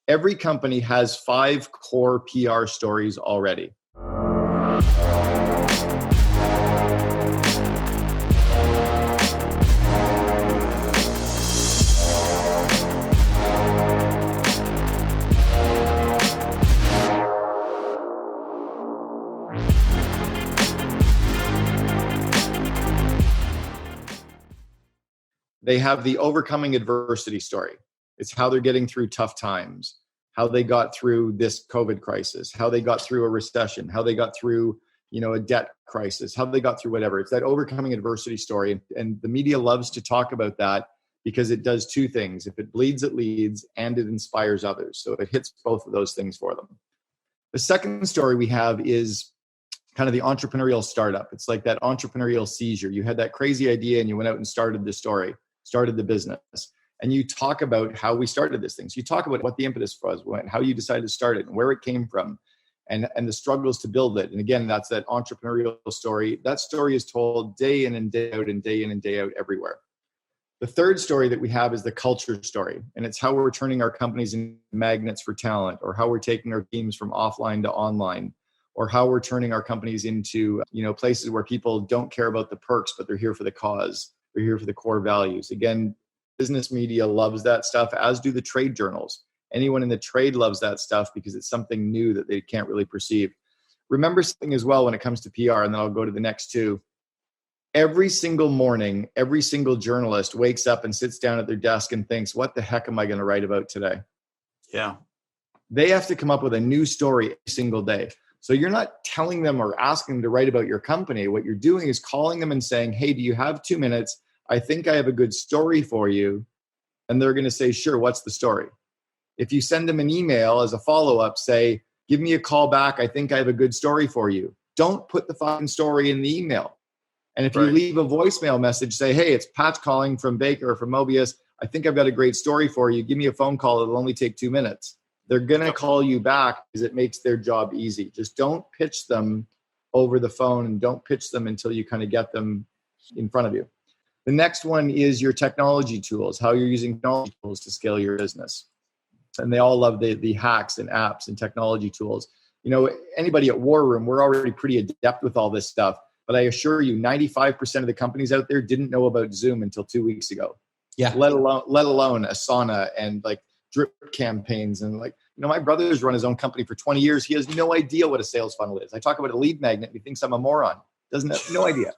Every company has 5 core PR stories already. They have the overcoming adversity story. It's how they're getting through tough times, how they got through this COVID crisis, how they got through a recession, how they got through, a debt crisis, how they got through whatever. It's that overcoming adversity story. And the media loves to talk about that because it does 2 things. If it bleeds, it leads, and it inspires others. So it hits both of those things for them. The second story we have is kind of the entrepreneurial startup. It's like that entrepreneurial seizure. You had that crazy idea and you went out and started the business. And you talk about how we started this thing. So you talk about what the impetus was, how you decided to start it and where it came from and the struggles to build it. And again, that's that entrepreneurial story. That story is told day in and day out and day in and day out everywhere. The third story that we have is the culture story. And it's how we're turning our companies into magnets for talent, or how we're taking our teams from offline to online, or how we're turning our companies into, places where people don't care about the perks, but they're here for the cause. They're here for the core values. Again, business media loves that stuff, as do the trade journals. Anyone in the trade loves that stuff because it's something new that they can't really perceive. Remember something as well when it comes to PR, and then I'll go to the next 2. Every single morning, every single journalist wakes up and sits down at their desk and thinks, what the heck am I going to write about today? Yeah. They have to come up with a new story every single day. So you're not telling them or asking them to write about your company. What you're doing is calling them and saying, hey, do you have 2 minutes? I think I have a good story for you. And they're going to say, sure, what's the story? If you send them an email as a follow-up, say, give me a call back. I think I have a good story for you. Don't put the fucking story in the email. And if you leave a voicemail message, say, hey, it's Pat calling from Baker or from Mobius. I think I've got a great story for you. Give me a phone call. It'll only take 2 minutes. They're going to call you back because it makes their job easy. Just don't pitch them over the phone, and don't pitch them until you kind of get them in front of you. The next one is your technology tools, how you're using technology tools to scale your business. And they all love the hacks and apps and technology tools. Anybody at War Room, we're already pretty adept with all this stuff. But I assure you, 95% of the companies out there didn't know about Zoom until 2 weeks ago. Yeah. Let alone Asana and like drip campaigns. And my brother's run his own company for 20 years. He has no idea what a sales funnel is. I talk about a lead magnet. He thinks I'm a moron. Doesn't have no idea.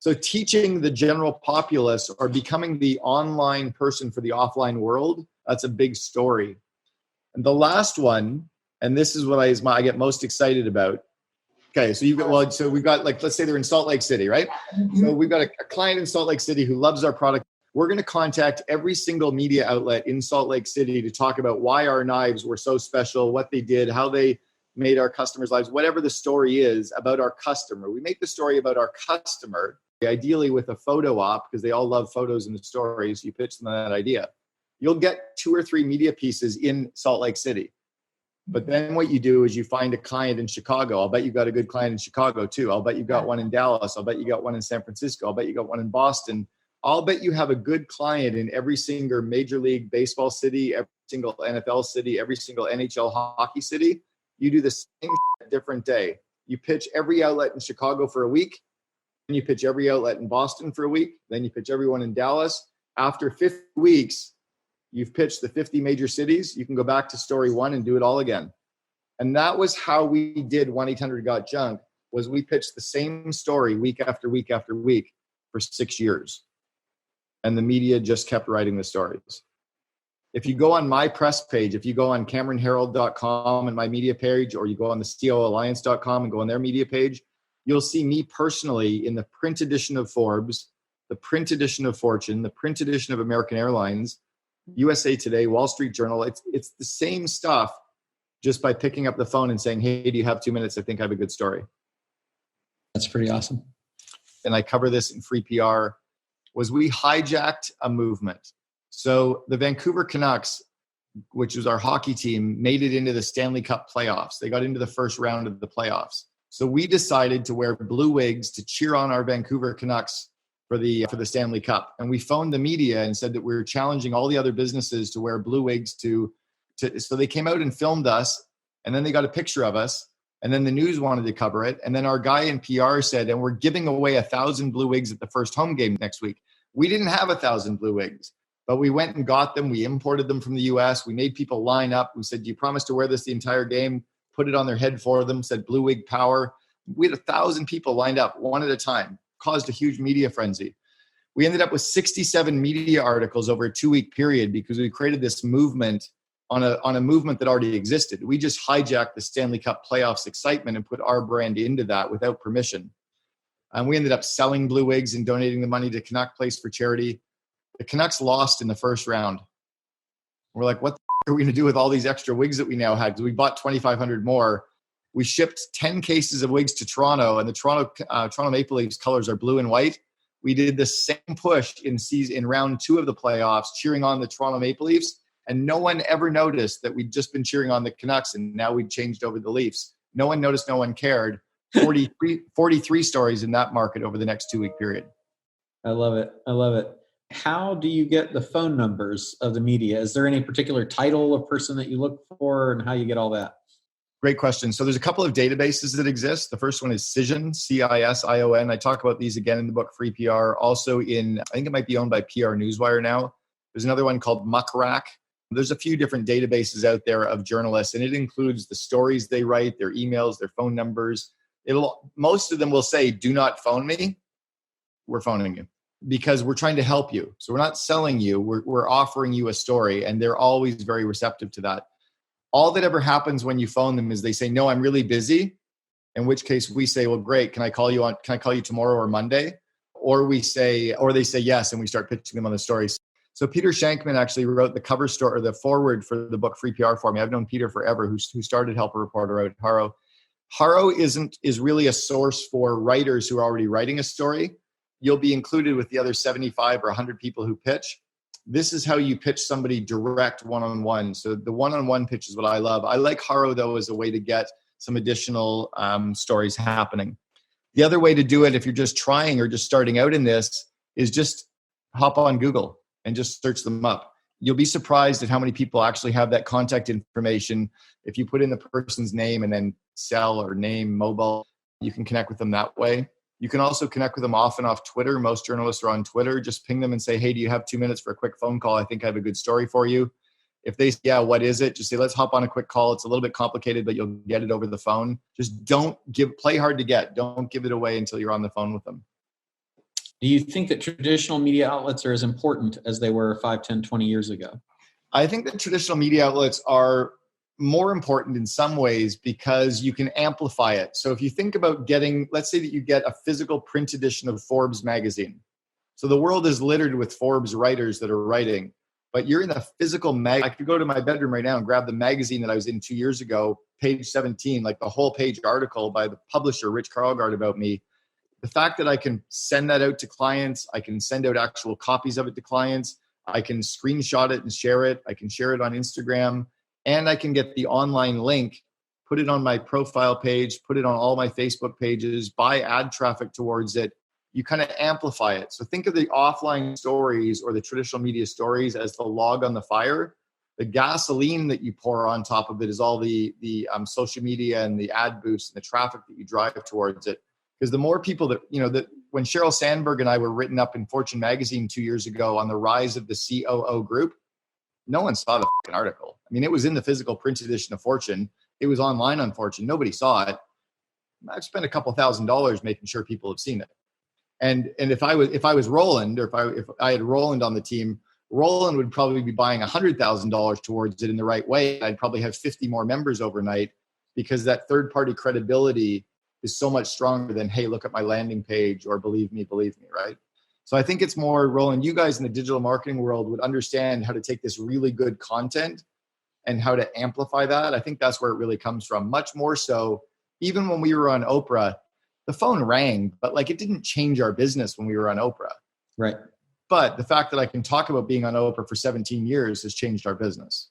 So teaching the general populace or becoming the online person for the offline world, that's a big story. And the last one, and this is what I get most excited about. Okay, so we've got let's say they're in Salt Lake City, right? Mm-hmm. So we've got a client in Salt Lake City who loves our product. We're going to contact every single media outlet in Salt Lake City to talk about why our knives were so special, what they did, how they made our customers' lives, whatever the story is about our customer. We make the story about our customer, ideally with a photo op, because they all love photos in the stories. You pitch them that idea. You'll get 2 or 3 media pieces in Salt Lake City. But then what you do is you find a client in Chicago. I'll bet you got a good client in Chicago too. I'll bet you got one in Dallas. I'll bet you got one in San Francisco. I'll bet you got one in Boston. I'll bet you have a good client in every single Major League Baseball city, every single NFL city, every single NHL hockey city. You do the same different day. You pitch every outlet in Chicago for a week. Then you pitch every outlet in Boston for a week. Then you pitch everyone in Dallas. After 50 weeks, you've pitched the 50 major cities. You can go back to story 1 and do it all again. And that was how we did 1-800-GOT-JUNK, was we pitched the same story week after week after week for 6 years. And the media just kept writing the stories. If you go on my press page, if you go on CameronHerold.com and my media page, or you go on the COAlliance.com and go on their media page, you'll see me personally in the print edition of Forbes, the print edition of Fortune, the print edition of American Airlines, USA Today, Wall Street Journal. It's the same stuff, just by picking up the phone and saying, hey, do you have 2 minutes? I think I have a good story. That's pretty awesome. And I cover this in Free PR, was we hijacked a movement. So the Vancouver Canucks, which was our hockey team, made it into the Stanley Cup playoffs. They got into the first round of the playoffs. So we decided to wear blue wigs to cheer on our Vancouver Canucks for the Stanley Cup. And we phoned the media and said that we were challenging all the other businesses to wear blue wigs to So they came out and filmed us, and then they got a picture of us, and then the news wanted to cover it. And then our guy in PR said, and we're giving away 1,000 blue wigs at the first home game next week. We didn't have 1,000 blue wigs, but we went and got them. We imported them from the US. We made people line up. We said, do you promise to wear this the entire game? Put it on their head for them, said blue wig power. We had 1,000 people lined up one at a time, caused a huge media frenzy. We ended up with 67 media articles over a 2-week period because we created this movement on a movement that already existed. We just hijacked the Stanley Cup playoffs excitement and put our brand into that without permission. And we ended up selling blue wigs and donating the money to Canuck Place for charity. The Canucks lost in the first round. We're like, what the are we going to do with all these extra wigs that we now had? Because we bought 2,500 more. We shipped 10 cases of wigs to Toronto, and the Toronto Maple Leafs colors are blue and white. We did the same push in round 2 of the playoffs, cheering on the Toronto Maple Leafs. And no one ever noticed that we'd just been cheering on the Canucks and now we'd changed over the Leafs. No one noticed, no one cared. 43 stories in that market over the next 2-week period. I love it. I love it. How do you get the phone numbers of the media? Is there any particular title of person that you look for, and how you get all that? Great question. So there's a couple of databases that exist. The first one is Cision, CISION. I talk about these again in the book Free PR. Also I think it might be owned by PR Newswire now. There's another one called Muckrack. There's a few different databases out there of journalists, and it includes the stories they write, their emails, their phone numbers. Most of them will say, do not phone me. We're phoning you because we're trying to help you. So we're not selling you. We're offering you a story, and they're always very receptive to that. All that ever happens when you phone them is they say, no, I'm really busy. In which case we say, well, great. Can I call you tomorrow or Monday? Or they say yes, and we start pitching them on the stories. So Peter Shankman actually wrote the cover story or the foreword for the book Free PR for me. I've known Peter forever, who started Help a Reporter out at Haro. Haro is really a source for writers who are already writing a story. You'll be included with the other 75 or 100 people who pitch. This is how you pitch somebody direct one-on-one. So the one-on-one pitch is what I love. I like Haro, though, as a way to get some additional stories happening. The other way to do it, if you're just trying or just starting out in this, is just hop on Google and just search them up. You'll be surprised at how many people actually have that contact information. If you put in the person's name and then cell or name, mobile, you can connect with them that way. You can also connect with them off and off Twitter. Most journalists are on Twitter. Just ping them and say, hey, do you have 2 minutes for a quick phone call? I think I have a good story for you. If they say, yeah, what is it? Just say, let's hop on a quick call. It's a little bit complicated, but you'll get it over the phone. Just play hard to get. Don't give it away until you're on the phone with them. Do you think that traditional media outlets are as important as they were 5, 10, 20 years ago? I think that traditional media outlets are more important in some ways because you can amplify it. So if you think about let's say that you get a physical print edition of Forbes magazine. So the world is littered with Forbes writers that are writing, but you're in a physical mag. I could go to my bedroom right now and grab the magazine that I was in 2 years ago, page 17, like the whole page article by the publisher, Rich Karlgaard, about me. The fact that I can send that out to clients, I can send out actual copies of it to clients, I can screenshot it and share it, I can share it on Instagram, and I can get the online link, put it on my profile page, put it on all my Facebook pages, buy ad traffic towards it. You kind of amplify it. So think of the offline stories or the traditional media stories as the log on the fire. The gasoline that you pour on top of it is all the social media and the ad boosts and the traffic that you drive towards it. Because the more people that when Sheryl Sandberg and I were written up in Fortune magazine 2 years ago on the rise of the COO group, no one saw the fucking article. I mean, it was in the physical print edition of Fortune. It was online on Fortune. Nobody saw it. I've spent a couple $1,000s making sure people have seen it. And if I was Roland, or if I had Roland on the team, Roland would probably be buying $100,000 towards it in the right way. I'd probably have 50 more members overnight because that third-party credibility is so much stronger than, hey, look at my landing page or believe me, right? So I think it's more, Roland, you guys in the digital marketing world would understand how to take this really good content and how to amplify that. I think that's where it really comes from. Much more so, even when we were on Oprah, the phone rang, but it didn't change our business when we were on Oprah. Right. But the fact that I can talk about being on Oprah for 17 years has changed our business.